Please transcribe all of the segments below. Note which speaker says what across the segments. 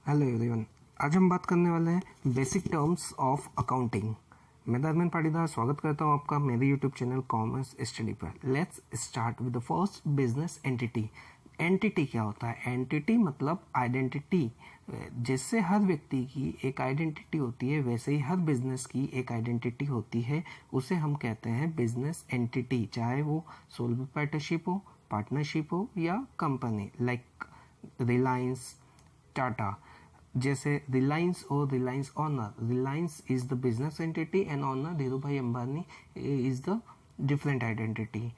Speaker 1: Hello everyone. आज हम बात करने वाले हैं बेसिक टर्म्स ऑफ अकाउंटिंग। मैं धर्मेंद्र पाटीदार स्वागत करता हूं आपका मेरे यूट्यूब चैनल कॉमर्स स्टडी पर। Let's start with the first business entity. Entity क्या होता है? एंटिटी मतलब आइडेंटिटी। जैसे हर व्यक्ति की एक आइडेंटिटी होती है वैसे ही हर बिजनेस की एक आइडेंटिटी होती है, उसे हम कहते हैं बिजनेस एंटिटी। चाहे वो सोल प्रोप्राइटरशिप हो, पार्टनरशिप हो या कंपनी लाइक रिलायंस, टाटा। जैसे रिलायंस और Reliance owner, Reliance is the business entity and owner Dhirubhai Ambani is the different identity.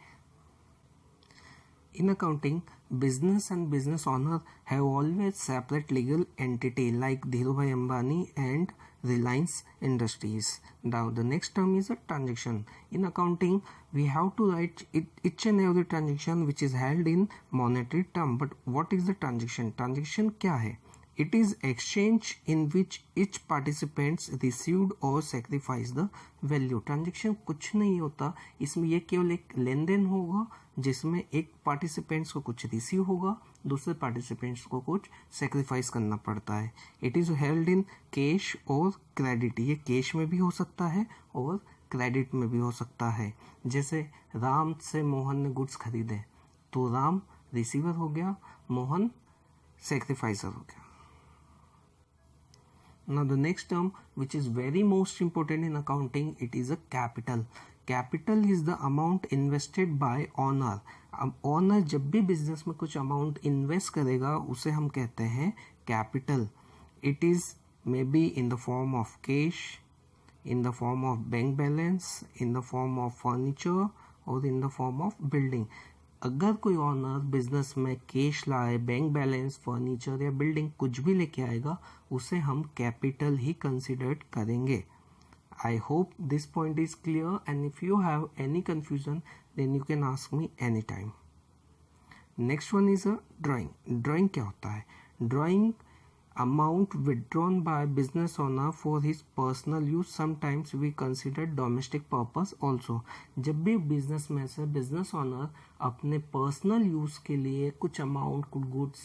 Speaker 1: In accounting, business and business owner have always separate legal entity like Dhirubhai Ambani and Reliance Industries. Now the next term is a transaction. In accounting, we have to write each and every transaction which is held in monetary term. But what is the transaction? Transaction क्या है? It is exchange in which each participants received or sacrificed the value. Transaction कुछ नहीं होता, इसमें यह केवल एक लेन then होगा जिसमें एक पार्टिसिपेंट्स को कुछ रिसीव होगा, दूसरे पार्टिसिपेंट्स को कुछ सेक्रीफाइस करना पड़ता है. It is held in cash और क्रेडिट. ये कैश में भी हो सकता है और क्रेडिट में भी हो सकता है. जैसे राम से मोहन ने गुड्स खरीदे तो राम रिसीवर हो गया, मोहन सेक्रीफाइसर हो गया. Now the next term which is very most important in accounting, it is a capital. Capital is the amount invested by owner. अब owner जब भी बिजनेस में कुछ अमाउंट इन्वेस्ट करेगा उसे हम कहते हैं capital. It is maybe in the form of cash, in the form of bank balance, in the form of furniture or in the form of building. अगर कोई ऑनर बिजनेस में कैश लाए, bank balance, furniture या building कुछ भी लेके आएगा उसे हम कैपिटल ही कंसिडर करेंगे. I hope this point is clear and if you have any confusion then you can ask me any time. Next one is a drawing. Drawing क्या होता है? Drawing amount withdrawn by business owner for his personal use. Sometimes we consider domestic purpose also. जब भी business में से business owner अपने personal use के लिए कुछ अमाउंट, कुछ गुड्स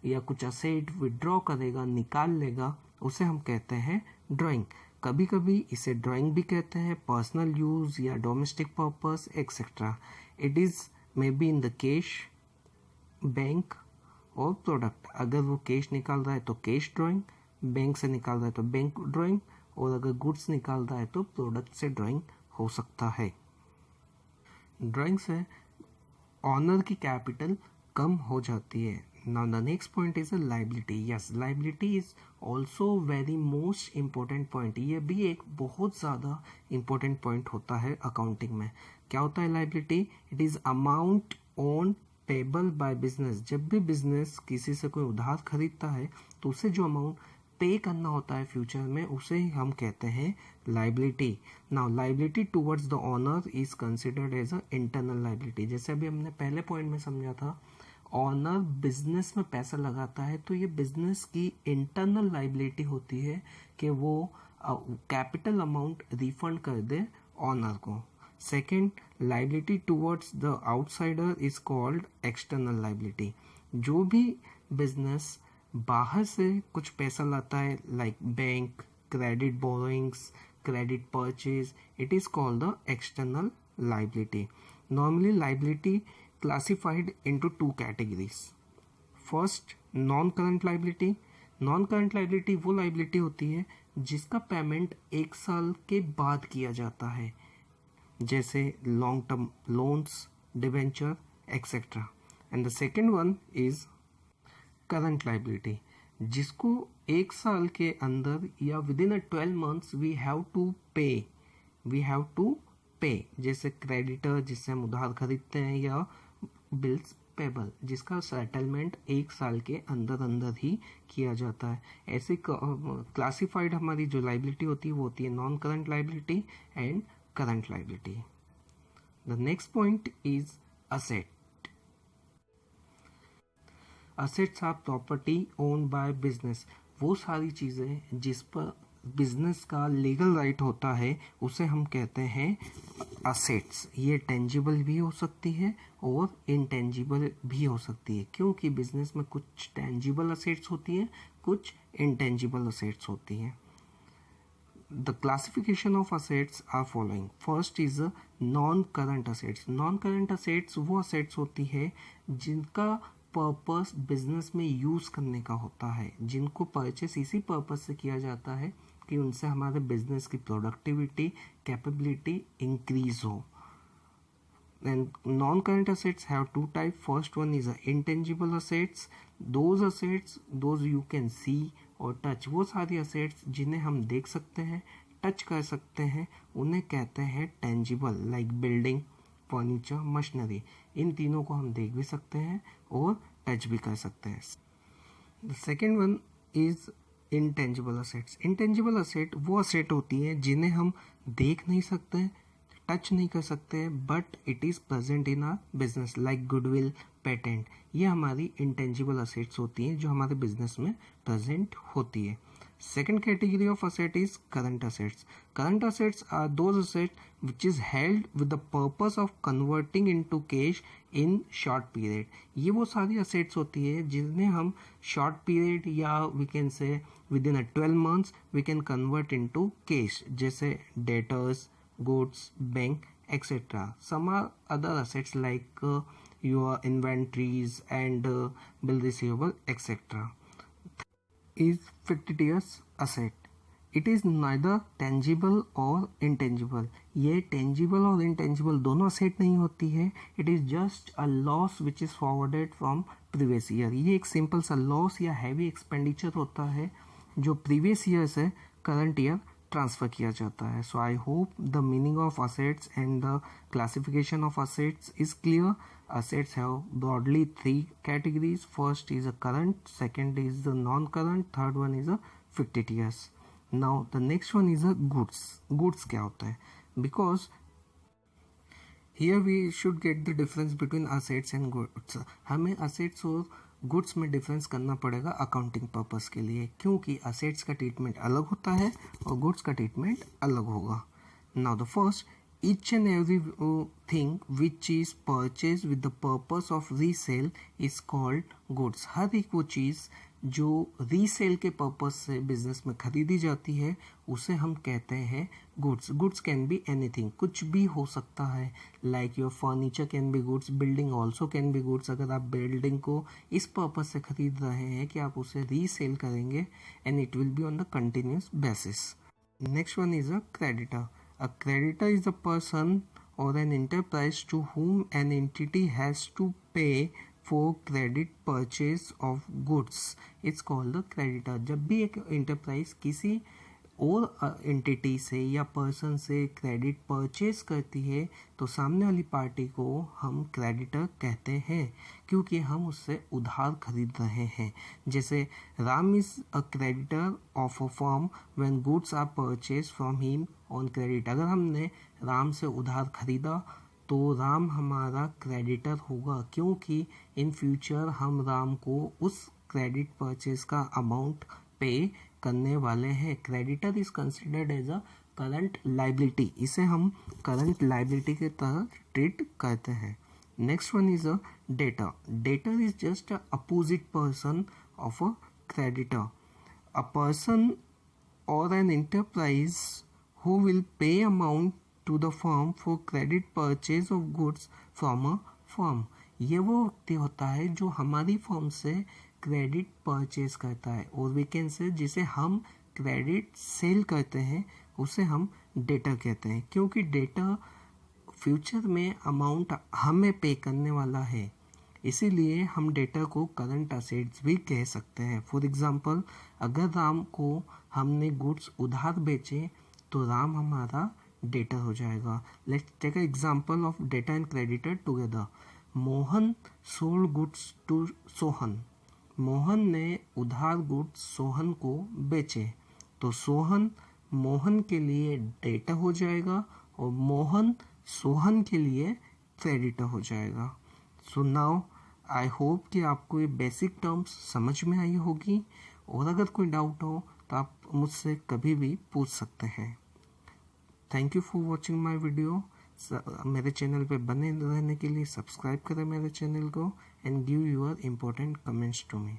Speaker 1: या कुछ असेट विड्रॉ करेगा, निकाल लेगा, उसे हम कहते हैं ड्राइंग. कभी कभी इसे ड्राइंग भी कहते हैं, पर्सनल यूज या domestic purpose etcetera. It is may be in the cash, bank और प्रोडक्ट. अगर वो कैश निकाल रहा है तो कैश ड्राइंग, बैंक से निकाल रहा है तो बैंक ड्राइंग, और अगर गुड्स निकाल रहा है तो प्रोडक्ट से ड्राइंग हो सकता है. ड्राइंग से ऑनर की कैपिटल कम हो जाती है. Now the next point is a liability. Yes, liability is also very most important point. ये भी एक बहुत ज़्यादा इम्पोर्टेंट पॉइंट होता है अकाउंटिंग में. क्या होता है liability? It is amount on payable by business. जब भी बिजनेस किसी से कोई उधार खरीदता है तो उसे जो अमाउंट पे करना होता है फ्यूचर में उसे ही हम कहते हैं liability. Now liability towards the owner is considered as a internal liability. जैसे अभी हमने पहले पॉइंट में समझा था, ऑनर बिजनेस में पैसा लगाता है तो ये बिजनेस की इंटरनल लाइबिलिटी होती है कि वो कैपिटल अमाउंट रिफंड कर दे ऑनर को. Second, liability towards the outsider is called external liability. जो भी बिजनेस बाहर से कुछ पैसा लाता है like bank, credit borrowings, credit purchase, it is called the external liability. Normally liability classified into two categories. First, non current liability. Non current liability वो liability होती है जिसका पेमेंट एक साल के बाद किया जाता है, जैसे long term loans, debenture etcetera. And the second one is current liability, जिसको एक साल के अंदर या within 12 months we have to pay. जैसे क्रेडिटर जिससे हम उधार खरीदते हैं, या बिल्स पेबल जिसका सेटलमेंट एक साल के अंदर अंदर ही किया जाता है. ऐसे क्लासिफाइड हमारी जो लाइबिलिटी होती है वो होती है non current liability and current liability. The next point is asset. Assets are property owned by business. वो सारी चीज़ें जिस पर बिजनेस का लीगल राइट होता है उसे हम कहते हैं असेट्स ये टेंजिबल भी हो सकती है और इनटेंजिबल भी हो सकती है, क्योंकि बिजनेस में कुछ टेंजिबल असेट्स होती हैं, कुछ इनटेंजिबल असेट्स होती हैं. The classification of assets are following. First is non-current assets. Non-current assets वो assets होती है जिनका पर्पस बिजनेस में यूज़ करने का होता है, जिनको परचेस इसी पर्पस से किया जाता है कि उनसे हमारे बिजनेस की प्रोडक्टिविटी, कैपेबिलिटी इंक्रीज हो. And non-current assets have two types. First one is intangible assets. Those you can see और टच. वो सारी assets जिन्हें हम देख सकते हैं, टच कर सकते हैं, उन्हें कहते हैं tangible, like building, furniture, machinery. इन तीनों को हम देख भी सकते हैं और टच भी कर सकते हैं. The second one is intangible assets. Intangible asset वो असेट होती है जिन्हें हम देख नहीं सकते, टच नहीं कर सकते, but it is present in are business, like goodwill, patent. ये हमारी इंटेंजिबल असेट्स होती हैं जो हमारे बिजनेस में प्रेजेंट होती है. Second category of asset is current assets. Current assets are those asset which is held with the purpose of converting into cash in short period. ये वो सारी असेट्स होती है जिन्हें हम शॉर्ट पीरियड या we can say within 12 months we can convert into cash, जैसे debtors, goods, bank, etc. Some are other assets like your inventories and bill receivable, etc. Is fictitious asset. It is neither tangible or intangible. ये tangible और intangible दोनों asset नहीं होती है. It is just a loss which is forwarded from previous year. ये एक simple सा loss या heavy expenditure होता है जो previous year से current year ट्रांसफ़र किया जाता है. So I hope the meaning of assets and the classification of assets is clear. Assets have broadly 3 categories. First is a current, second is the non current, third one is a fictitious. Now the next one is a goods. Goods क्या होता है? Because here we should get the difference between assets and goods. हमें assets और goods में difference करना पड़ेगा accounting purpose के लिए, क्योंकि असेट्स का ट्रीटमेंट अलग होता है और गुड्स का ट्रीटमेंट अलग होगा. Now the first, each and every thing which is purchase with the purpose of resale is called goods. हर एक वो चीज़ जो रीसेल के पर्पस से बिजनेस में खरीदी जाती है उसे हम कहते हैं goods. Goods can be anything, कुछ भी हो सकता है, like your furniture can be goods, building also can be goods. अगर आप बिल्डिंग को इस पर्पस से खरीद रहे हैं कि आप उसे रीसेल करेंगे and it will be on the continuous basis. Next one is a creditor. A creditor is a person or an enterprise to whom an entity has to pay for credit purchase of goods. It's called the creditor. जब भी एक enterprise किसी और entity से या person से credit purchase करती है तो सामने वाली पार्टी को हम क्रेडिटर कहते हैं, क्योंकि हम उससे उधार खरीद रहे हैं. जैसे Ram is a creditor of a firm when goods are purchase from him on credit. अगर हमने राम से उधार खरीदा तो राम हमारा क्रेडिटर होगा, क्योंकि इन फ्यूचर हम राम को उस क्रेडिट परचेज का अमाउंट पे करने वाले हैं. Creditor is considered as a current liability. इसे हम करंट लाइबिलिटी के तरह ट्रीट करते हैं. Next one is a debtor. Debtor is just a opposite person of a creditor. A person और an enterprise who will pay amount to the firm for credit purchase of goods from a firm. ये वो व्यक्ति होता है जो हमारी firm से credit purchase करता है, और वी कैन से जिसे हम क्रेडिट सेल करते हैं उसे हम डेटर कहते हैं, क्योंकि डेटर फ्यूचर में अमाउंट हमें पे करने वाला है. इसीलिए हम डेटर को करंट असेट्स भी कह सकते हैं. फॉर एग्जांपल, अगर राम को हमने गुड्स उधार बेचे तो राम हमारा डेटर हो जाएगा. Let's take a example of debtor and creditor together. Mohan sold goods to Sohan. Mohan ने उधार गुड्स सोहन को बेचे तो सोहन मोहन के लिए डेटर हो जाएगा और मोहन सोहन के लिए क्रेडिटर हो जाएगा. सो नाउ आई होप कि आपको ये बेसिक टर्म्स समझ में आई होगी, और अगर कोई डाउट हो तो आप मुझसे कभी भी पूछ सकते हैं. Thank you for watching my video. मेरे चैनल पे बने रहने के लिए सब्सक्राइब करें मेरे चैनल को and give your important comments to me.